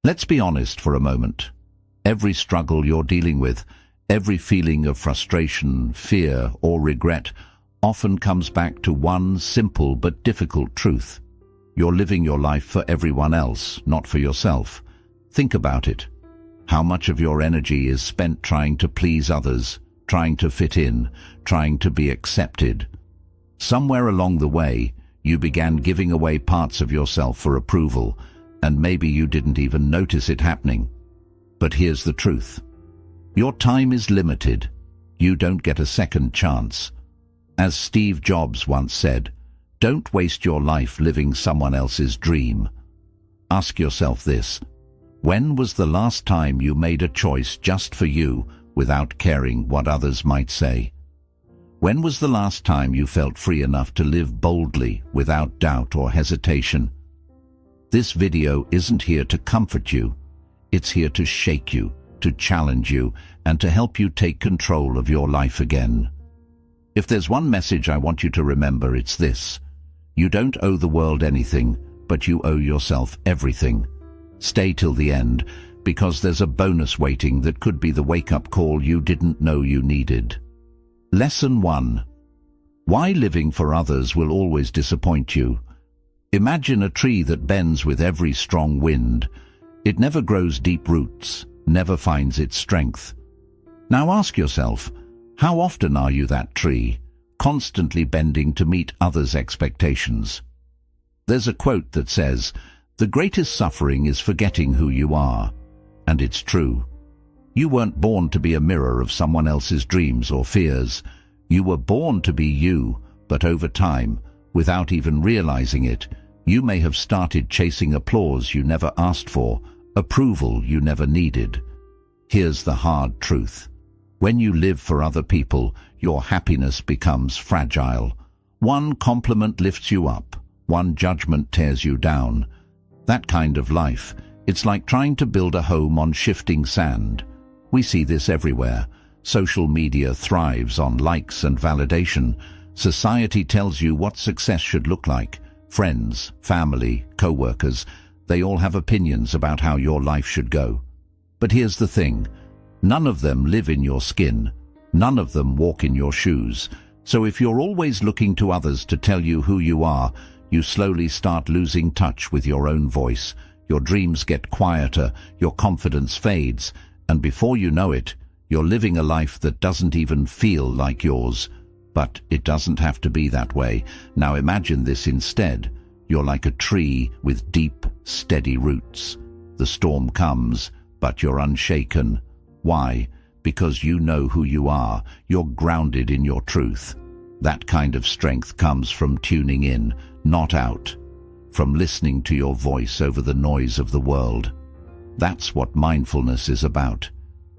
Let's be honest for a moment. Every struggle you're dealing with, every feeling of frustration, fear, or regret often comes back to one simple but difficult truth. You're living your life for everyone else, not for yourself. Think about it. How much of your energy is spent trying to please others, trying to fit in, trying to be accepted? Somewhere along the way, you began giving away parts of yourself for approval, and maybe you didn't even notice it happening. But here's the truth. Your time is limited. You don't get a second chance. As Steve Jobs once said, don't waste your life living someone else's dream. Ask yourself this. When was the last time you made a choice just for you without caring what others might say? When was the last time you felt free enough to live boldly without doubt or hesitation? This video isn't here to comfort you. It's here to shake you, to challenge you, and to help you take control of your life again. If there's one message I want you to remember, it's this. You don't owe the world anything, but you owe yourself everything. Stay till the end, because there's a bonus waiting that could be the wake-up call you didn't know you needed. Lesson 1. Why living for others will always disappoint you. Imagine a tree that bends with every strong wind. It never grows deep roots, never finds its strength. Now ask yourself, how often are you that tree, constantly bending to meet others' expectations? There's a quote that says, "The greatest suffering is forgetting who you are." And it's true. You weren't born to be a mirror of someone else's dreams or fears. You were born to be you, but over time, without even realizing it, you may have started chasing applause you never asked for, approval you never needed. Here's the hard truth. When you live for other people, your happiness becomes fragile. One compliment lifts you up, one judgment tears you down. That kind of life, it's like trying to build a home on shifting sand. We see this everywhere. Social media thrives on likes and validation. Society tells you what success should look like. Friends, family, co-workers, they all have opinions about how your life should go. But here's the thing. None of them live in your skin. None of them walk in your shoes. So if you're always looking to others to tell you who you are, you slowly start losing touch with your own voice. Your dreams get quieter, your confidence fades, and before you know it, you're living a life that doesn't even feel like yours. But it doesn't have to be that way. Now imagine this instead. You're like a tree with deep, steady roots. The storm comes, but you're unshaken. Why? Because you know who you are. You're grounded in your truth. That kind of strength comes from tuning in, not out. From listening to your voice over the noise of the world. That's what mindfulness is about.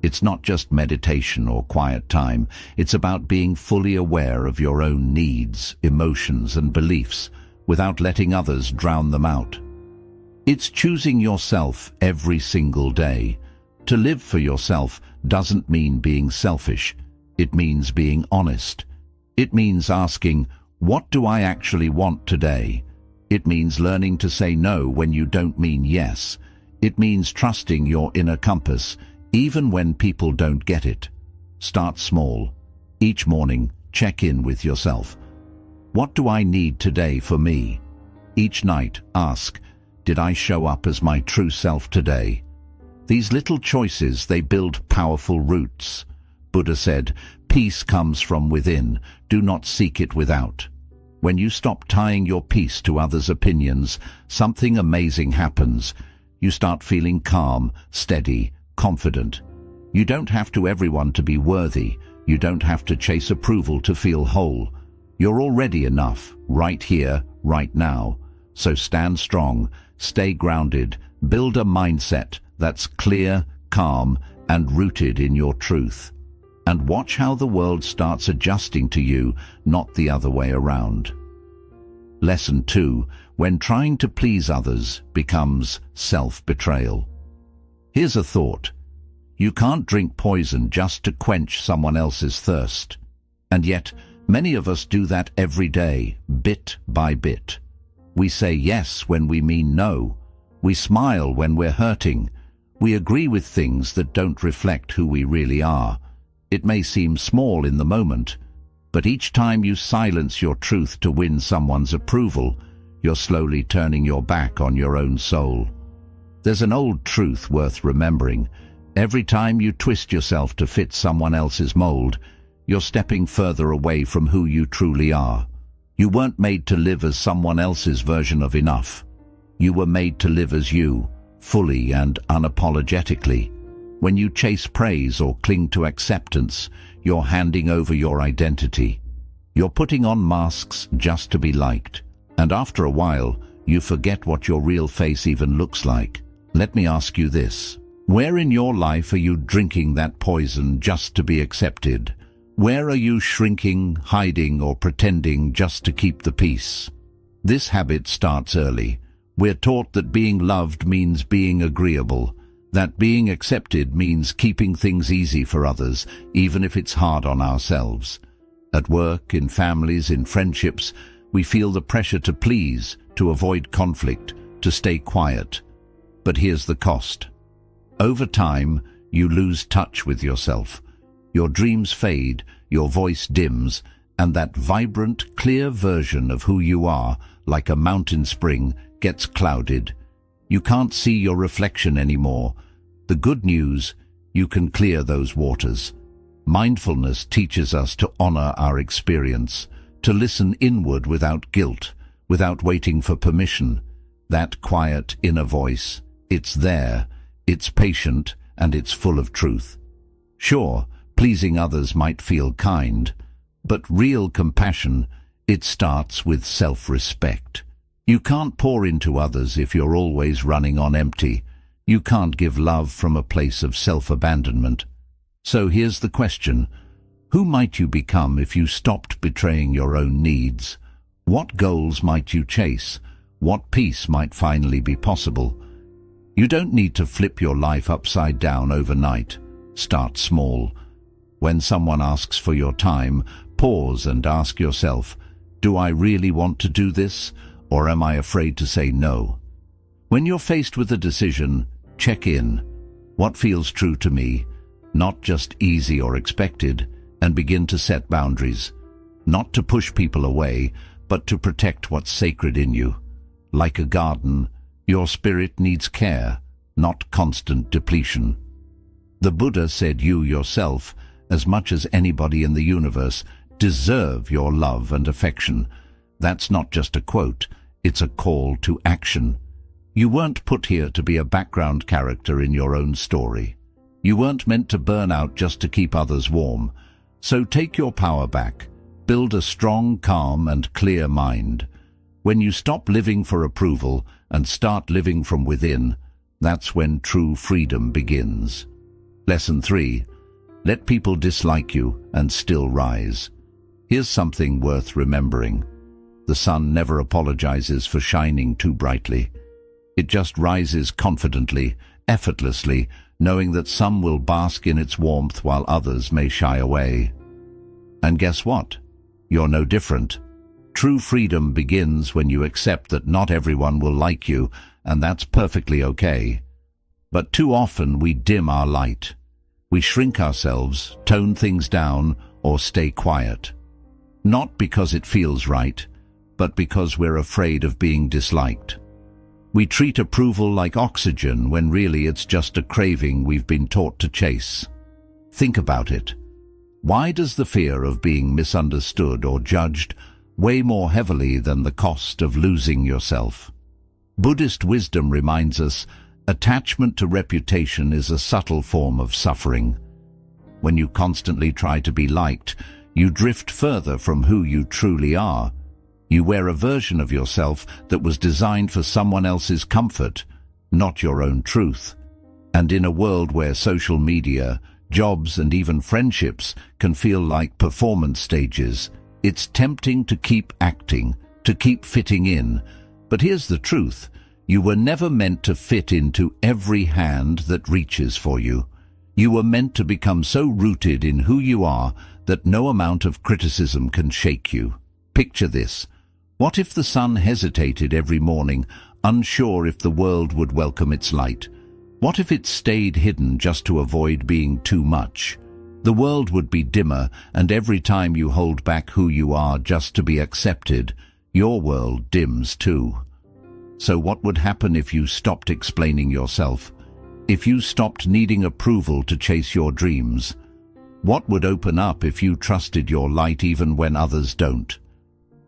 It's not just meditation or quiet time. It's about being fully aware of your own needs, emotions, and beliefs without letting others drown them out. It's choosing yourself every single day. To live for yourself doesn't mean being selfish. It means being honest. It means asking, what do I actually want today? It means learning to say no when you don't mean yes. It means trusting your inner compass, even when people don't get it. Start small. Each morning, check in with yourself. What do I need today for me? Each night, ask, did I show up as my true self today? These little choices, they build powerful roots. Buddha said, peace comes from within, do not seek it without. When you stop tying your peace to others' opinions, something amazing happens. You start feeling calm, steady, confident. You don't have to everyone to be worthy. You don't have to chase approval to feel whole. You're already enough, right here, right now. So stand strong, stay grounded, build a mindset that's clear, calm, and rooted in your truth. And watch how the world starts adjusting to you, not the other way around. Lesson 2. When trying to please others becomes self-betrayal. Here's a thought. You can't drink poison just to quench someone else's thirst. And yet, many of us do that every day, bit by bit. We say yes when we mean no. We smile when we're hurting. We agree with things that don't reflect who we really are. It may seem small in the moment, but each time you silence your truth to win someone's approval, you're slowly turning your back on your own soul. There's an old truth worth remembering. Every time you twist yourself to fit someone else's mold, you're stepping further away from who you truly are. You weren't made to live as someone else's version of enough. You were made to live as you, fully and unapologetically. When you chase praise or cling to acceptance, you're handing over your identity. You're putting on masks just to be liked. And after a while, you forget what your real face even looks like. Let me ask you this. Where in your life are you drinking that poison just to be accepted? Where are you shrinking, hiding, or pretending just to keep the peace? This habit starts early. We're taught that being loved means being agreeable, that being accepted means keeping things easy for others, even if it's hard on ourselves. At work, in families, in friendships, we feel the pressure to please, to avoid conflict, to stay quiet. But here's the cost. Over time, you lose touch with yourself. Your dreams fade, your voice dims, and that vibrant, clear version of who you are, like a mountain spring, gets clouded. You can't see your reflection anymore. The good news, you can clear those waters. Mindfulness teaches us to honor our experience, to listen inward without guilt, without waiting for permission. That quiet inner voice, it's there, it's patient, and it's full of truth. Sure, pleasing others might feel kind, but real compassion, it starts with self-respect. You can't pour into others if you're always running on empty. You can't give love from a place of self-abandonment. So here's the question. Who might you become if you stopped betraying your own needs? What goals might you chase? What peace might finally be possible? You don't need to flip your life upside down overnight. Start small. When someone asks for your time, pause and ask yourself, do I really want to do this? Or am I afraid to say no? When you're faced with a decision, check in. What feels true to me? Not just easy or expected, and begin to set boundaries. Not to push people away, but to protect what's sacred in you. Like a garden, your spirit needs care, not constant depletion. The Buddha said you yourself, as much as anybody in the universe, deserve your love and affection. That's not just a quote, it's a call to action. You weren't put here to be a background character in your own story. You weren't meant to burn out just to keep others warm. So take your power back. Build a strong, calm, and clear mind. When you stop living for approval and start living from within, that's when true freedom begins. Lesson 3. Let people dislike you and still rise. Here's something worth remembering. The sun never apologizes for shining too brightly. It just rises confidently, effortlessly, knowing that some will bask in its warmth while others may shy away. And guess what? You're no different. True freedom begins when you accept that not everyone will like you, and that's perfectly okay. But too often we dim our light. We shrink ourselves, tone things down, or stay quiet. Not because it feels right, but because we're afraid of being disliked. We treat approval like oxygen when really it's just a craving we've been taught to chase. Think about it. Why does the fear of being misunderstood or judged weigh more heavily than the cost of losing yourself? Buddhist wisdom reminds us, attachment to reputation is a subtle form of suffering. When you constantly try to be liked, you drift further from who you truly are. You wear a version of yourself that was designed for someone else's comfort, not your own truth. And in a world where social media, jobs, and even friendships can feel like performance stages, it's tempting to keep acting, to keep fitting in. But here's the truth. You were never meant to fit into every hand that reaches for you. You were meant to become so rooted in who you are that no amount of criticism can shake you. Picture this. What if the sun hesitated every morning, unsure if the world would welcome its light? What if it stayed hidden just to avoid being too much? The world would be dimmer, and every time you hold back who you are just to be accepted, your world dims too. So what would happen if you stopped explaining yourself? If you stopped needing approval to chase your dreams? What would open up if you trusted your light even when others don't?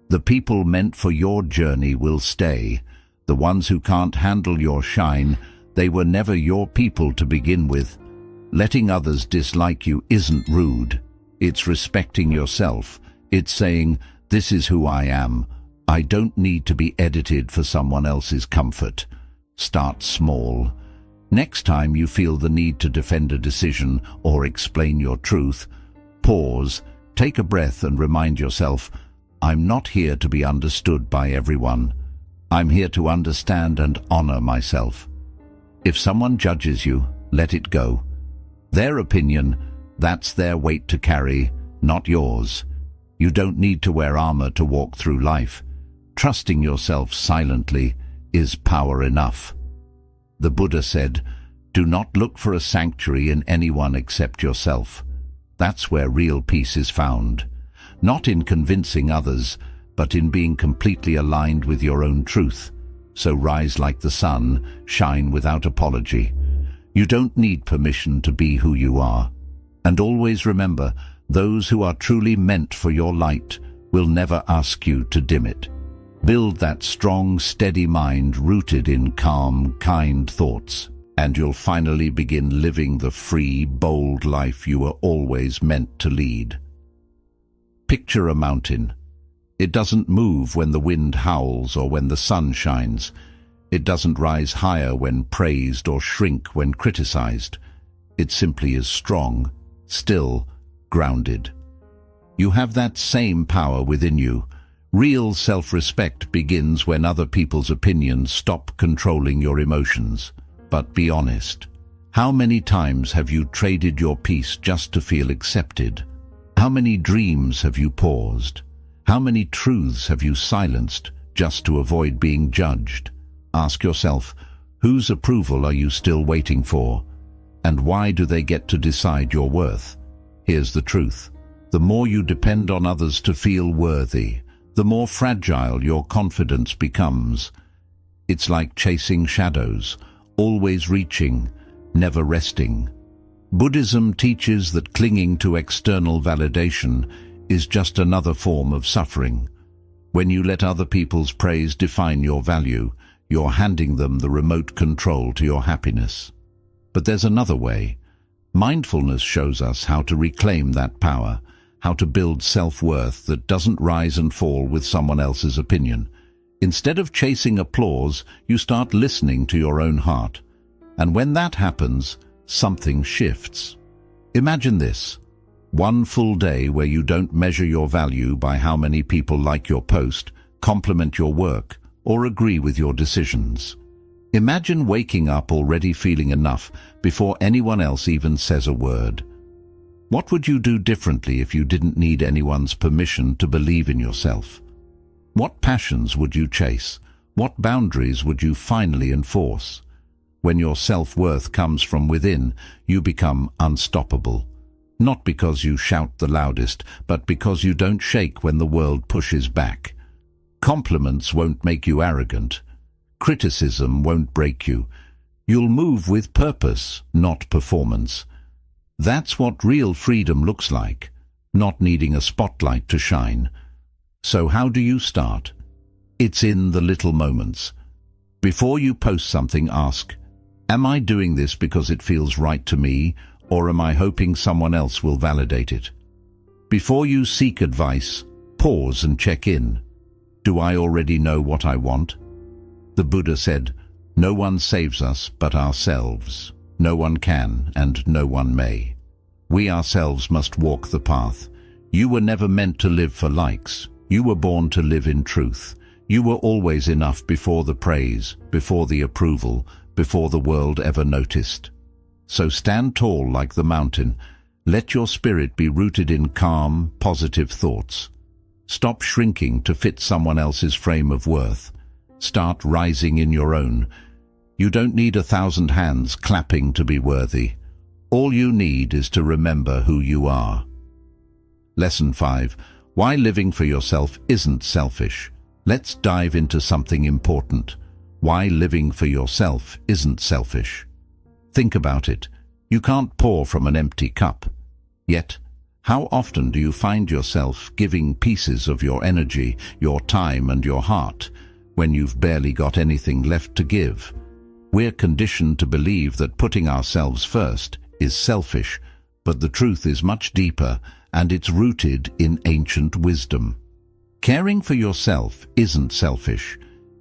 The people meant for your journey will stay. The ones who can't handle your shine, they were never your people to begin with. Letting others dislike you isn't rude. It's respecting yourself. It's saying, this is who I am. I don't need to be edited for someone else's comfort. Start small. Next time you feel the need to defend a decision or explain your truth, pause, take a breath and remind yourself, I'm not here to be understood by everyone. I'm here to understand and honor myself. If someone judges you, let it go. Their opinion, that's their weight to carry, not yours. You don't need to wear armor to walk through life. Trusting yourself silently is power enough. The Buddha said, do not look for a sanctuary in anyone except yourself. That's where real peace is found. Not in convincing others, but in being completely aligned with your own truth. So rise like the sun, shine without apology. You don't need permission to be who you are. And always remember, those who are truly meant for your light will never ask you to dim it. Build that strong, steady mind rooted in calm, kind thoughts, and you'll finally begin living the free, bold life you were always meant to lead. Picture a mountain. It doesn't move when the wind howls or when the sun shines. It doesn't rise higher when praised or shrink when criticized. It simply is strong, still, grounded. You have that same power within you. Real self-respect begins when other people's opinions stop controlling your emotions. But be honest. How many times have you traded your peace just to feel accepted? How many dreams have you paused? How many truths have you silenced just to avoid being judged? Ask yourself, whose approval are you still waiting for? And why do they get to decide your worth? Here's the truth. The more you depend on others to feel worthy, the more fragile your confidence becomes. It's like chasing shadows, always reaching, never resting. Buddhism teaches that clinging to external validation is just another form of suffering. When you let other people's praise define your value, you're handing them the remote control to your happiness. But there's another way. Mindfulness shows us how to reclaim that power, how to build self-worth that doesn't rise and fall with someone else's opinion. Instead of chasing applause, you start listening to your own heart. And when that happens, something shifts. Imagine this. One full day where you don't measure your value by how many people like your post, compliment your work, or agree with your decisions. Imagine waking up already feeling enough before anyone else even says a word. What would you do differently if you didn't need anyone's permission to believe in yourself? What passions would you chase? What boundaries would you finally enforce? When your self-worth comes from within, you become unstoppable. Not because you shout the loudest, but because you don't shake when the world pushes back. Compliments won't make you arrogant. Criticism won't break you. You'll move with purpose, not performance. That's what real freedom looks like, not needing a spotlight to shine. So how do you start? It's in the little moments. Before you post something, ask, am I doing this because it feels right to me, or am I hoping someone else will validate it? Before you seek advice, pause and check in. Do I already know what I want? The Buddha said, no one saves us but ourselves. No one can, and no one may. We ourselves must walk the path. You were never meant to live for likes. You were born to live in truth. You were always enough before the praise, before the approval, before the world ever noticed. So stand tall like the mountain. Let your spirit be rooted in calm, positive thoughts. Stop shrinking to fit someone else's frame of worth. Start rising in your own. You don't need 1,000 hands clapping to be worthy. All you need is to remember who you are. Lesson 5. Why living for yourself isn't selfish. Let's dive into something important. Why living for yourself isn't selfish. Think about it. You can't pour from an empty cup. Yet, how often do you find yourself giving pieces of your energy, your time and your heart when you've barely got anything left to give? We're conditioned to believe that putting ourselves first is selfish, but the truth is much deeper, and it's rooted in ancient wisdom. Caring for yourself isn't selfish.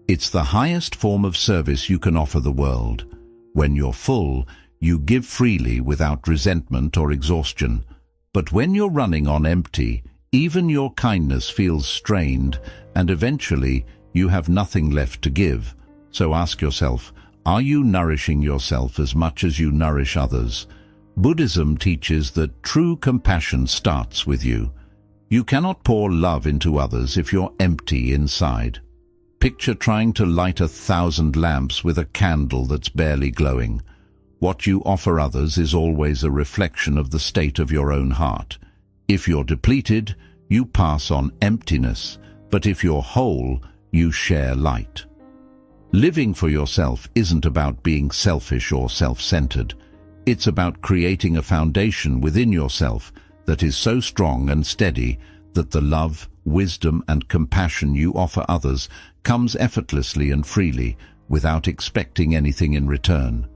It's the highest form of service you can offer the world. When you're full, you give freely without resentment or exhaustion. But when you're running on empty, even your kindness feels strained, and eventually you have nothing left to give. So ask yourself, are you nourishing yourself as much as you nourish others? Buddhism teaches that true compassion starts with you. You cannot pour love into others if you're empty inside. Picture trying to light 1,000 lamps with a candle that's barely glowing. What you offer others is always a reflection of the state of your own heart. If you're depleted, you pass on emptiness, but if you're whole, you share light. Living for yourself isn't about being selfish or self-centered. It's about creating a foundation within yourself that is so strong and steady that the love, wisdom and compassion you offer others comes effortlessly and freely without expecting anything in return.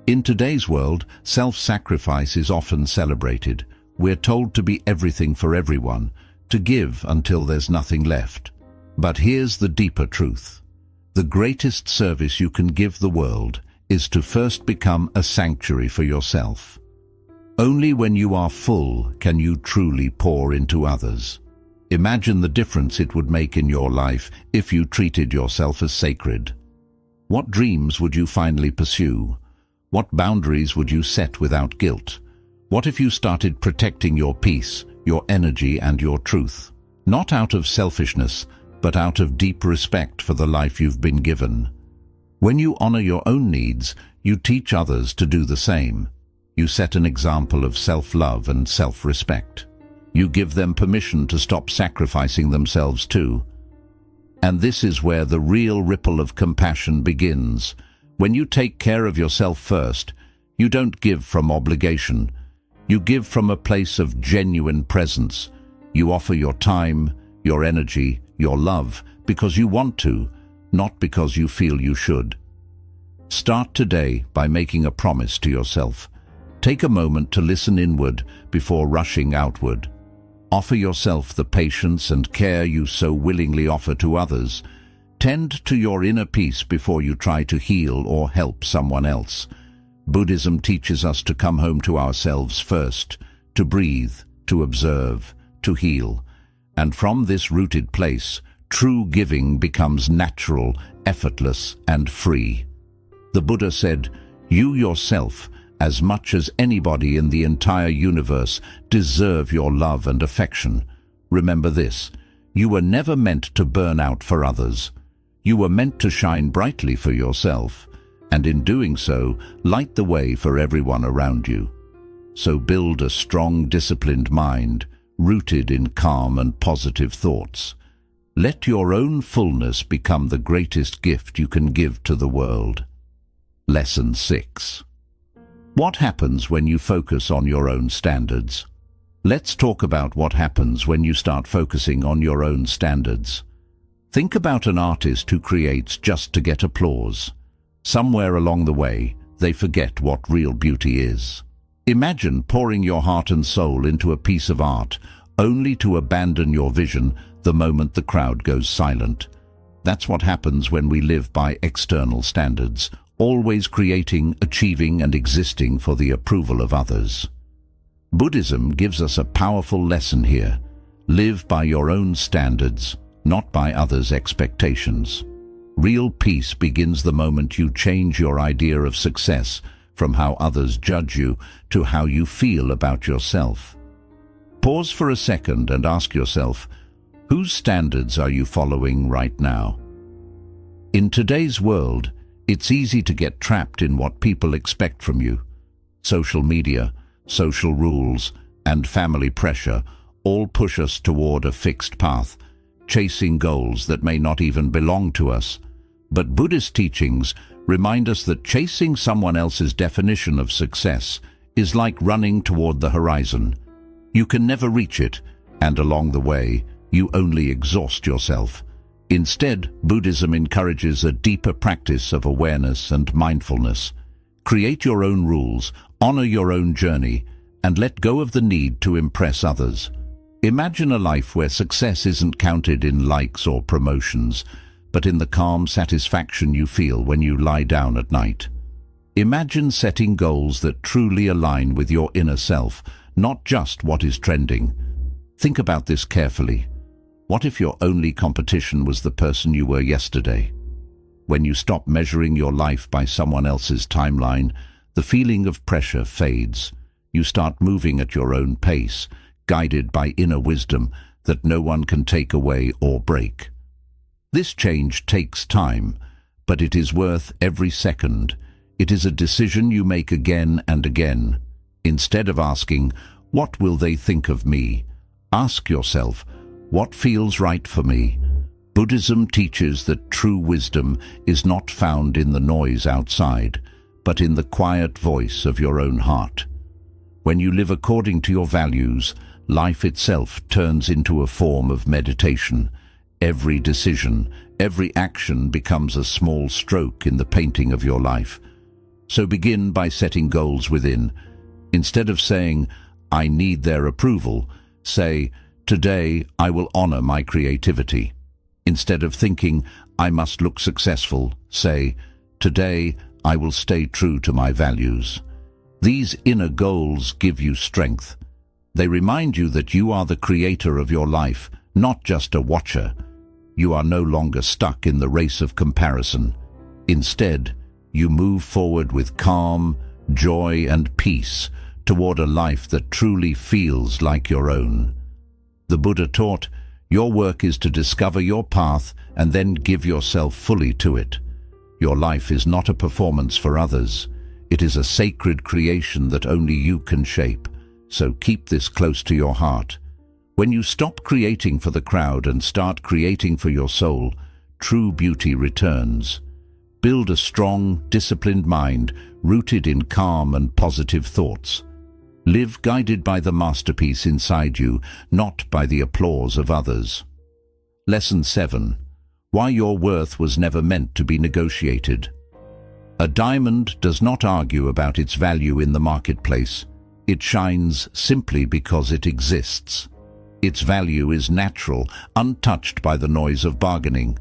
In today's world, self-sacrifice is often celebrated. We're told to be everything for everyone, to give until there's nothing left. But here's the deeper truth. The greatest service you can give the world is to first become a sanctuary for yourself. Only when you are full can you truly pour into others. Imagine the difference it would make in your life if you treated yourself as sacred. What dreams would you finally pursue? What boundaries would you set without guilt? What if you started protecting your peace, your energy and your truth? Not out of selfishness, but out of deep respect for the life you've been given. When you honor your own needs, you teach others to do the same. You set an example of self-love and self-respect. You give them permission to stop sacrificing themselves too. And this is where the real ripple of compassion begins. When you take care of yourself first, you don't give from obligation. You give from a place of genuine presence. You offer your time, your energy, your love, because you want to, not because you feel you should. Start today by making a promise to yourself. Take a moment to listen inward before rushing outward. Offer yourself the patience and care you so willingly offer to others. Tend to your inner peace before you try to heal or help someone else. Buddhism teaches us to come home to ourselves first, to breathe, to observe, to heal. And from this rooted place, true giving becomes natural, effortless, and free. The Buddha said, "You yourself, as much as anybody in the entire universe, deserve your love and affection. Remember this, you were never meant to burn out for others. You were meant to shine brightly for yourself, and in doing so, light the way for everyone around you. So build a strong, disciplined mind, rooted in calm and positive thoughts. Let your own fullness become the greatest gift you can give to the world." Lesson 6. What happens when you focus on your own standards? Let's talk about what happens when you start focusing on your own standards. Think about an artist who creates just to get applause. Somewhere along the way, they forget what real beauty is. Imagine pouring your heart and soul into a piece of art, only to abandon your vision the moment the crowd goes silent. That's what happens when we live by external standards, always creating, achieving, and existing for the approval of others. Buddhism gives us a powerful lesson here. Live by your own standards, not by others' expectations. Real peace begins the moment you change your idea of success from how others judge you to how you feel about yourself. Pause for a second and ask yourself, whose standards are you following right now? In today's world, It's easy to get trapped in what people expect from you. Social media, social rules, and family pressure all push us toward a fixed path, chasing goals that may not even belong to us. But Buddhist teachings remind us that chasing someone else's definition of success is like running toward the horizon. You can never reach it, and along the way, you only exhaust yourself. Instead, Buddhism encourages a deeper practice of awareness and mindfulness. Create your own rules, honor your own journey, and let go of the need to impress others. Imagine a life where success isn't counted in likes or promotions, but in the calm satisfaction you feel when you lie down at night. Imagine setting goals that truly align with your inner self, not just what is trending. Think about this carefully. What if your only competition was the person you were yesterday? When you stop measuring your life by someone else's timeline, the feeling of pressure fades. You start moving at your own pace, guided by inner wisdom that no one can take away or break. This change takes time, but it is worth every second. It is a decision you make again and again. Instead of asking, "What will they think of me?" ask yourself, "What feels right for me?" Buddhism teaches that true wisdom is not found in the noise outside, but in the quiet voice of your own heart. When you live according to your values, life itself turns into a form of meditation. Every decision, every action becomes a small stroke in the painting of your life. So begin by setting goals within. Instead of saying, "I need their approval," say, "Today I will honor my creativity." Instead of thinking, "I must look successful," say, "Today I will stay true to my values." These inner goals give you strength. They remind you that you are the creator of your life, not just a watcher. You are no longer stuck in the race of comparison. Instead, you move forward with calm, joy, and peace toward a life that truly feels like your own. The Buddha taught, your work is to discover your path and then give yourself fully to it. Your life is not a performance for others. It is a sacred creation that only you can shape. So keep this close to your heart. When you stop creating for the crowd and start creating for your soul, true beauty returns. Build a strong, disciplined mind rooted in calm and positive thoughts. Live guided by the masterpiece inside you, not by the applause of others. Lesson 7. Why your worth was never meant to be negotiated. A diamond does not argue about its value in the marketplace. It shines simply because it exists. Its value is natural, untouched by the noise of bargaining.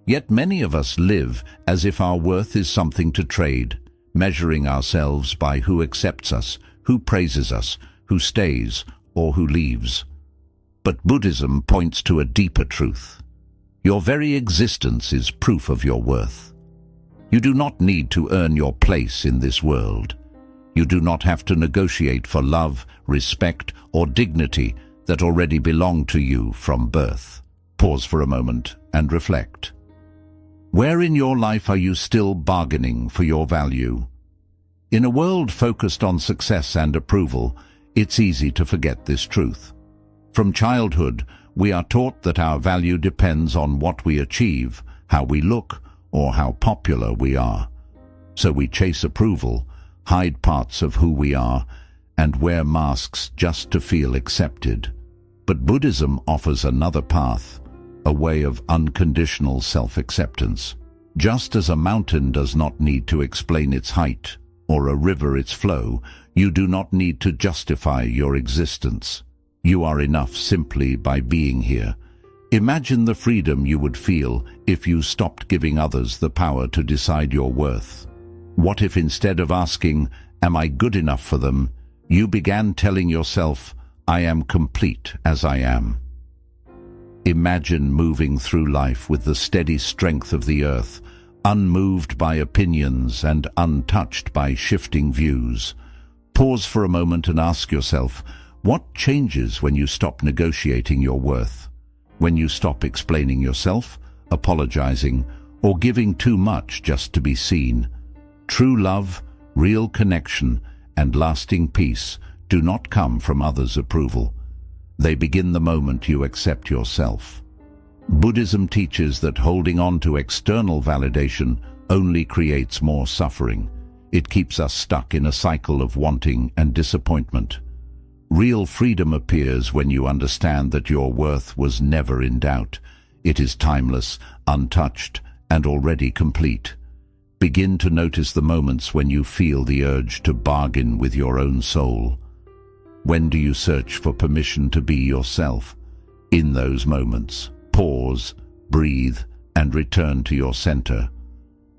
Yet many of us live as if our worth is something to trade, measuring ourselves by who accepts us, who praises us, who stays, or who leaves. But Buddhism points to a deeper truth. Your very existence is proof of your worth. You do not need to earn your place in this world. You do not have to negotiate for love, respect, or dignity that already belong to you from birth. Pause for a moment and reflect. Where in your life are you still bargaining for your value? In a world focused on success and approval, it's easy to forget this truth. From childhood, we are taught that our value depends on what we achieve, how we look, or how popular we are. So we chase approval, hide parts of who we are, and wear masks just to feel accepted. But Buddhism offers another path, a way of unconditional self-acceptance. Just as a mountain does not need to explain its height, or a river its flow, you do not need to justify your existence. You are enough simply by being here. Imagine the freedom you would feel if you stopped giving others the power to decide your worth. What if instead of asking, "Am I good enough for them?" you began telling yourself, "I am complete as I am." Imagine moving through life with the steady strength of the earth, unmoved by opinions and untouched by shifting views. Pause for a moment and ask yourself, what changes when you stop negotiating your worth? When you stop explaining yourself, apologizing, or giving too much just to be seen. True love, real connection, and lasting peace do not come from others' approval. They begin the moment you accept yourself. Buddhism teaches that holding on to external validation only creates more suffering. It keeps us stuck in a cycle of wanting and disappointment. Real freedom appears when you understand that your worth was never in doubt. It is timeless, untouched, and already complete. Begin to notice the moments when you feel the urge to bargain with your own soul. When do you search for permission to be yourself? In those moments, pause, breathe, and return to your center.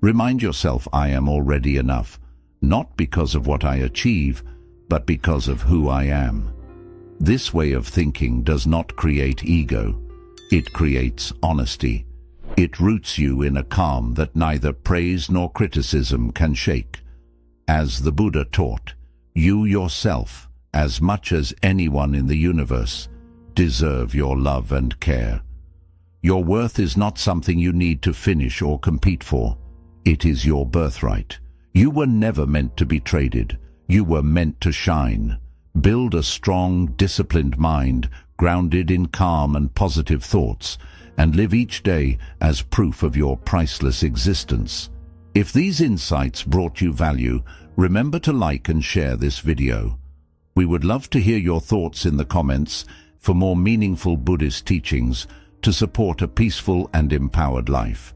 Remind yourself, I am already enough, not because of what I achieve, but because of who I am. This way of thinking does not create ego. It creates honesty. It roots you in a calm that neither praise nor criticism can shake. As the Buddha taught, you yourself, as much as anyone in the universe, deserve your love and care. Your worth is not something you need to finish or compete for. It is your birthright. You were never meant to be traded. You were meant to shine. Build a strong, disciplined mind, grounded in calm and positive thoughts, and live each day as proof of your priceless existence. If these insights brought you value, remember to like and share this video. We would love to hear your thoughts in the comments. For more meaningful Buddhist teachings to support a peaceful and empowered life.